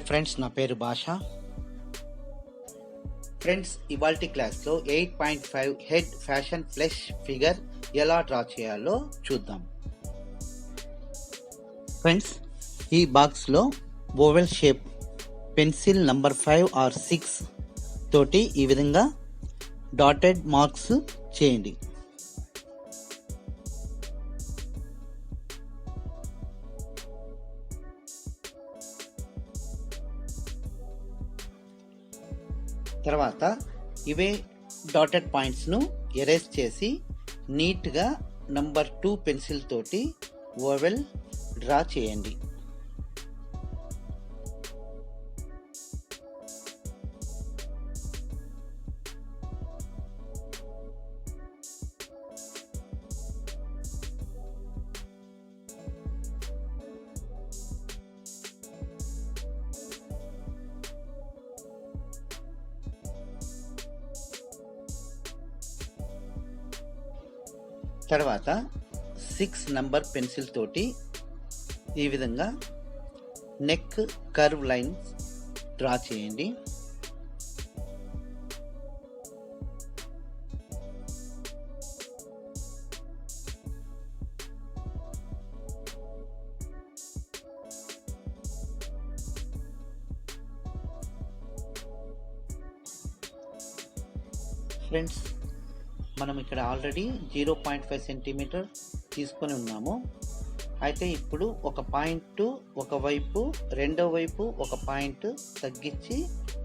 Friends, నా పేరు భాష. ఫ్రెండ్స్, ఇవాల్టి క్లాస్లో 8.5 హెడ్ ఫ్యాషన్ ఫ్లెష్ ఫిగర్ ఎలా డ్రా చేయాలో చూద్దాం. ఫ్రెండ్స్, ఈ బాక్స్లో oval shape pencil number 5 or 6 తోటి ఈ విధంగా డాటెడ్ మార్క్స్ చేయండి. తర్వాత ఇవే డాటెడ్ పాయింట్స్ను ఎరేజ్ చేసి నీట్గా నంబర్ 2 పెన్సిల్ తోటి ఓవెల్ డ్రా చేయండి. తర్వాత 6 నంబర్ పెన్సిల్ తోటి ఈ విధంగా నెక్ కర్వ్ లైన్ డ్రా చేయండి. ఫ్రెండ్స్, మనం ఇక్కడ ఆల్రెడీ 0.5 సెంటీమీటర్ తీసుకొని ఉన్నాము. అయితే ఇప్పుడు ఒక పాయింట్ ఒకవైపు, రెండో వైపు ఒక పాయింట్ తగ్గించి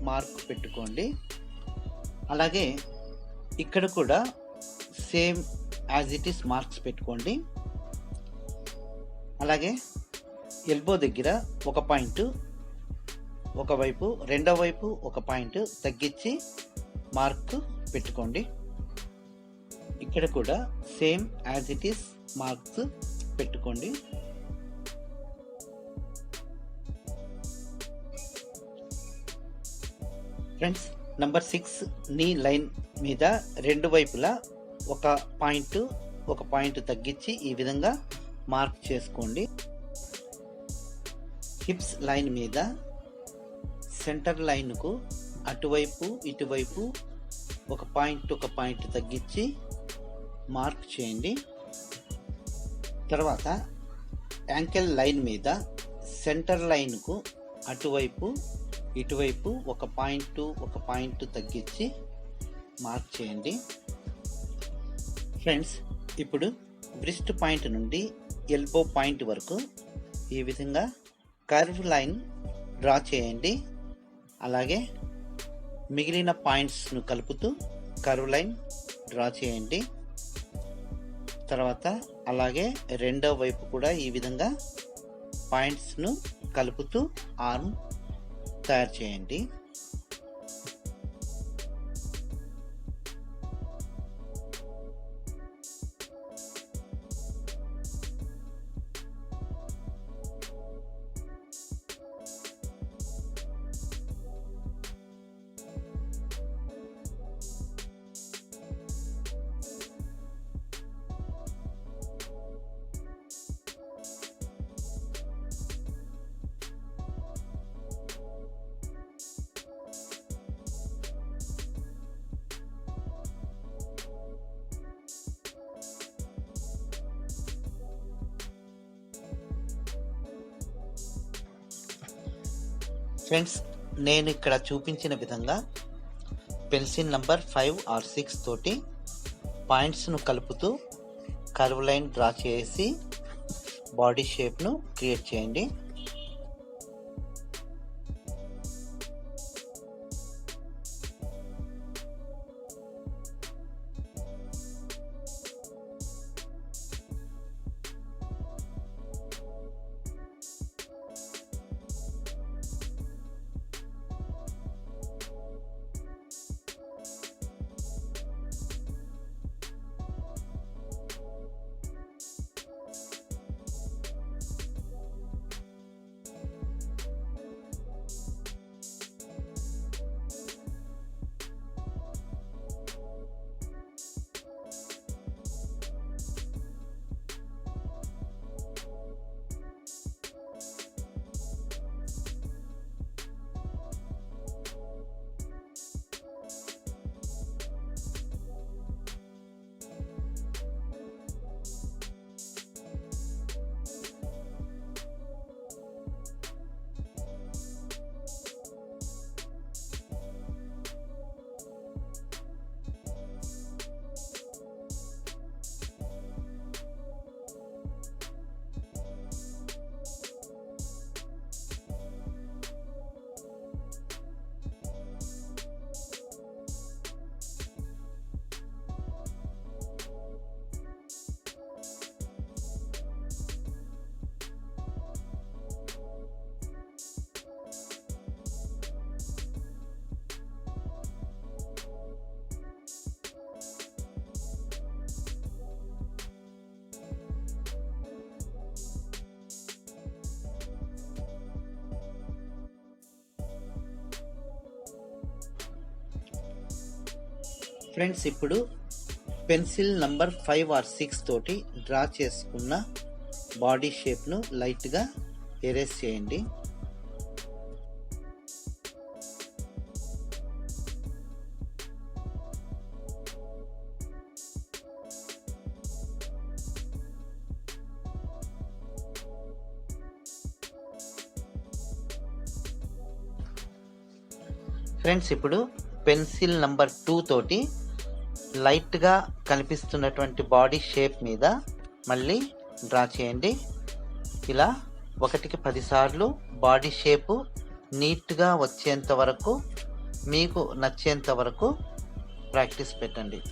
మార్క్ పెట్టుకోండి. అలాగే ఇక్కడ కూడా same as it is marks పెట్టుకోండి. అలాగే ఎల్బో దగ్గర ఒక పాయింట్ ఒకవైపు, రెండో వైపు ఒక పాయింట్ తగ్గించి మార్క్ పెట్టుకోండి. ఇక్కడ కూడా same as it is marks పెట్టుకోండి. ఫ్రెండ్స్, నంబర్ 6 నీ లైన్ మీద రెండు వైపులా ఒక పాయింట్ తగ్గించి ఈ విధంగా మార్క్ చేసుకోండి. హిప్స్ లైన్ మీద సెంటర్ లైన్కు అటువైపు ఇటువైపు ఒక పాయింట్ తగ్గించి మార్క్ చేయండి. తర్వాత యాంకిల్ లైన్ మీద సెంటర్ లైన్కు అటువైపు ఇటువైపు ఒక పాయింట్ తగ్గించి మార్క్ చేయండి. ఫ్రెండ్స్, ఇప్పుడు వ్రిస్ట్ పాయింట్ నుండి ఎల్బో పాయింట్ వరకు ఈ విధంగా కర్వ్ లైన్ డ్రా చేయండి. అలాగే మిగిలిన పాయింట్స్ను కలుపుతూ కర్వ్ లైన్ డ్రా చేయండి. తర్వాత అలాగే రెండో వైపు కూడా ఈ విధంగా పాయింట్స్ను కలుపుతూ ఆర్మ్ తయారు చేయండి. ఫ్రెండ్స్, నేను ఇక్కడ చూపించిన విధంగా పెన్సిల్ నంబర్ 5 or 6 తోటి పాయింట్స్ను కలుపుతూ కర్వ్ లైన్ డ్రా చేసి బాడీ షేప్ను క్రియేట్ చేయండి. ఫ్రెండ్స్, ఇప్పుడు పెన్సిల్ నంబర్ 5 or 6 తోటి డ్రా చేసుకున్న బాడీ షేప్ను లైట్గా ఎరేస్ చేయండి. ఫ్రెండ్స్, ఇప్పుడు పెన్సిల్ నంబర్ 2 తోటి లైట్గా కనిపిస్తున్నటువంటి బాడీ షేప్ మీద మళ్ళీ డ్రా చేయండి. ఇలా 1కి 10 సార్లు బాడీ షేపు నీట్గా వచ్చేంత వరకు, మీకు నచ్చేంత వరకు ప్రాక్టీస్ పెట్టండి.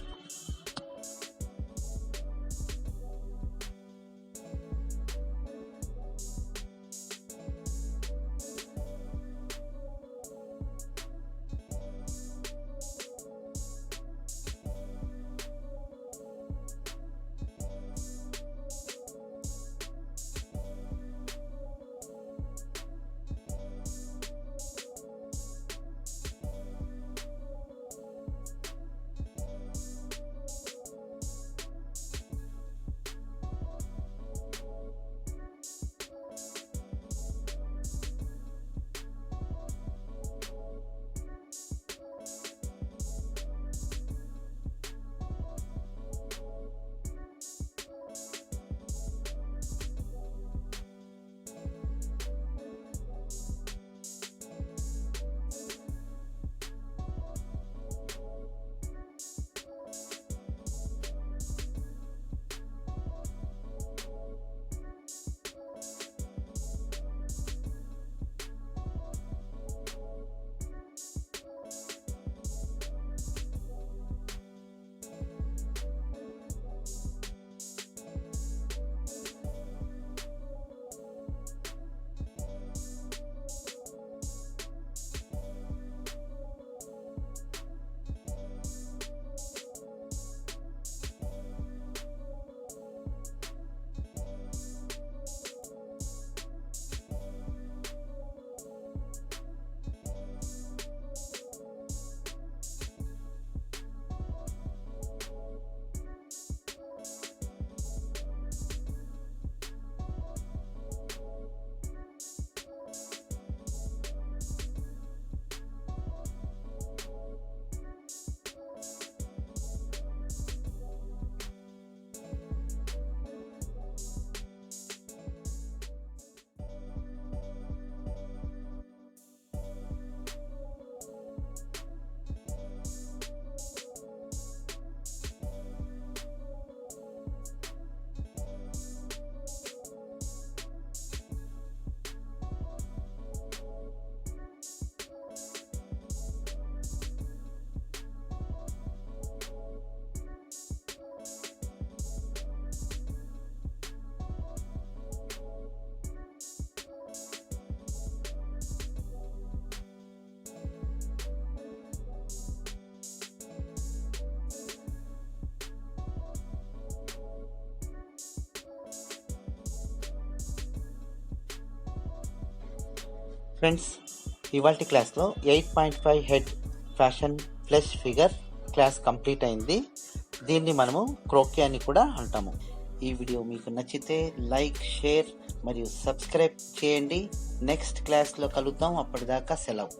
ఫ్రెండ్స్, ఇవాల్టి క్లాస్లో 8.5 head fashion flesh figure class complete అయింది. దీన్ని మనము క్రోకీ అని కూడా అంటాము. ఈ వీడియో మీకు నచ్చితే లైక్, షేర్ మరియు సబ్స్క్రైబ్ చేయండి. నెక్స్ట్ క్లాస్లో కలుద్దాం. అప్పటిదాకా సెలవు.